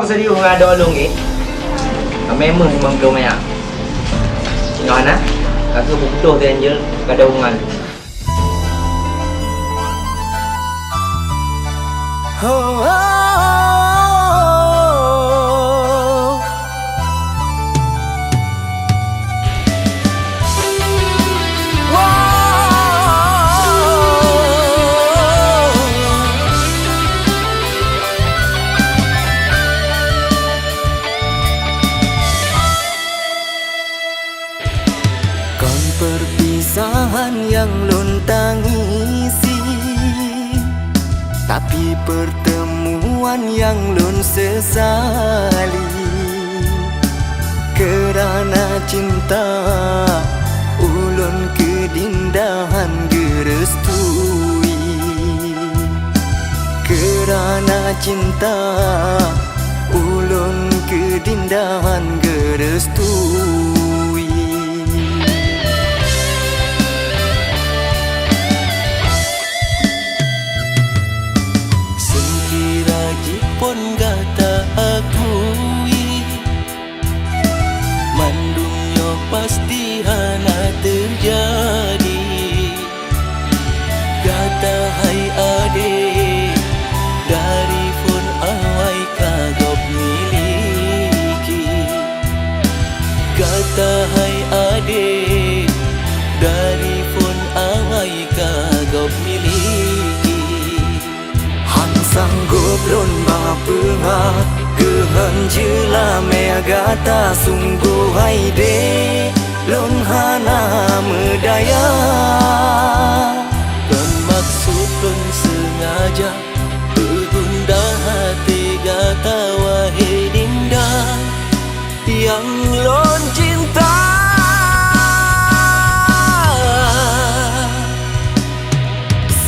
serius ada olong ni. Memang belum ya. Ngana? Kakak butuh tu Angel kada hubungan. Oh, oh. Perpisahan yang lun tangisi, tapi pertemuan yang lun sesali. Kerana cinta ulun kedindahan gerestui. Kerana cinta ulun kedindahan gerestui. Pun gata akui mandungnya pasti hana terjadi. Gata hai ade dari pun awai kagop miliki. Gata hai ade dari pun awai kagop miliki. Sanggup lon mapunga kehanjela mea gata sungguh hai de lon hana medaya. Lon maksud lon sengaja bergundah hati gata wahai dinda yang lon cinta.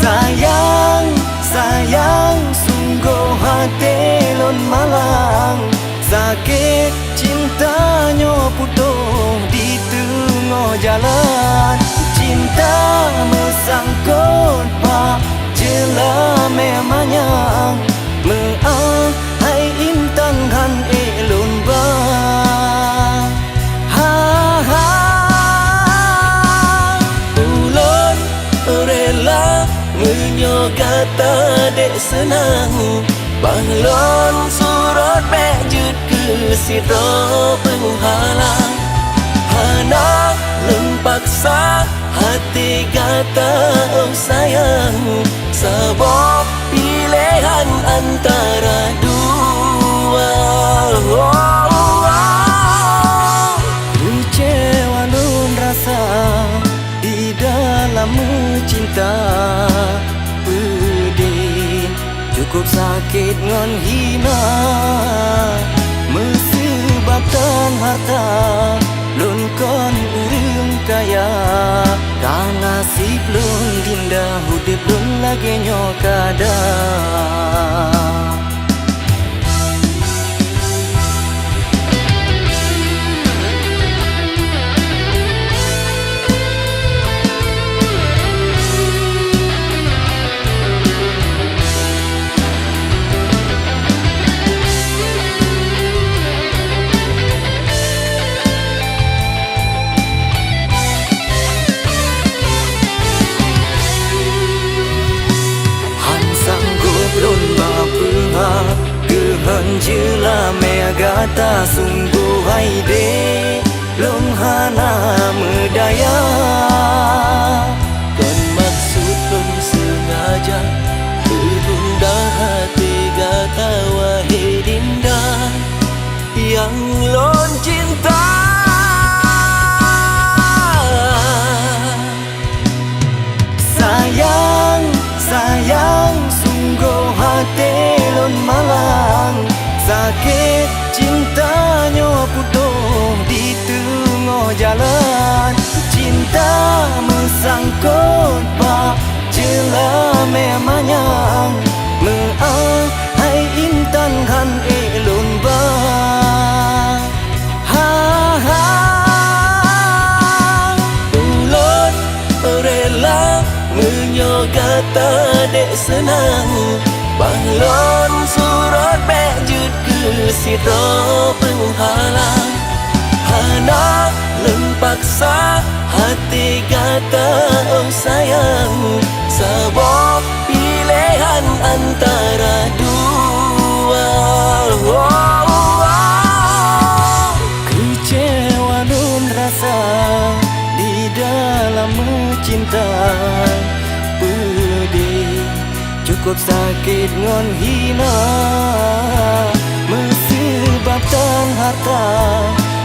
Sayang, sayang, sungguh hati lon malang. Sakit cintanya putus di tengah jalan. Cinta mesangkut pak jela memanyang. Meang hai intan han elon ba. Ha ha. Ulun rela menyogata dek senang. Bahlon surut mejut ke sidro penghalang. Hana lempaksa hati kata oh sayang. Sebab pilihan antara dua. Kecewa lun rasa di dalam mencinta. Cukup sakit ngon hina mesebabkan harta lun kon urang kaya. Kang nasib lun dinda hudip lun lagi nyokada. Kehanjela mea gata sungguh hai de lon hana medaya. Kon maksud lon sengaja bergundah hati gata wahai dinda yang lon cinta. Sayang, sayang, sungguh hati lon malang. Sakit cintanya putus di tengah jalan. Cinta mesangkut pak jela memanyang. Meang hai intan han elon ba. Ha ha. Ulun rela menyogata dek senang. Bahlon surut mejut ke siro penghalang Anak lem paksa hati kata oh sayang Sebab pilihan antara dua Kecewa dan rasa di dalam cinta Pedih cukup sakit ngon hina Mesebabkan harta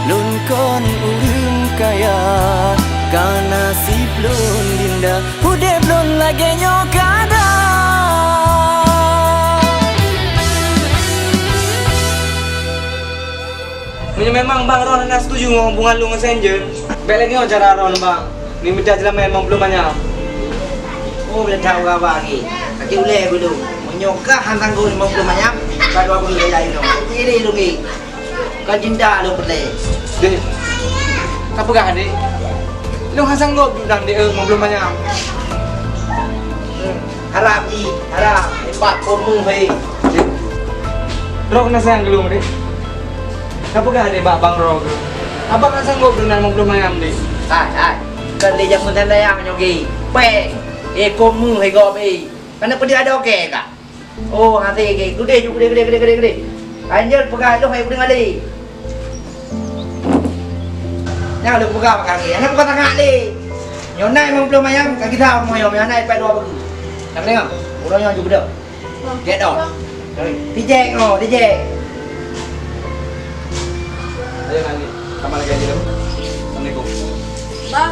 lun kon urung kaya Karena si belum dinda Udah belum lagi nyokada Memang bang Ron nak setuju dengan hubungan lu dengan Senjen. Baik lagi cara Ron bang. Ni minta jelas memang belum banyak. Oh boleh tahu ke abang ni. Kaki uleh dulu. Menyokah hantang gue memang belum banyak. Kalau aku boleh lain dong. Ini lu ni. Kau cinta lu boleh. Dek, tak pegang dek. Lu hasang gue bilang dek belum banyak. Harap ni, harap. Empat komu hei. Rok nak sayang gelung dek. Tak pegang dek bang Rok. Abang hasang gue bilang belum banyak dek. Hai. Kan dia jangan tanda yang nyogi. Pe. Komu hei gop hei. Kenapa dia ada okey kak? Oh hati ke. Gede. Anjir pegang lu hei udah ngali. Yang lu pegang kaki. Anak bukan tengah ni. Nyonai memang belum ayam. Kaki tahu mau yang nyonai pe dua bagi. Tak tengok. Urangnya juga dah. Get down. Dijek no, dijek. Ayo nanti, kamar lagi aja dulu. Assalamualaikum. Bang,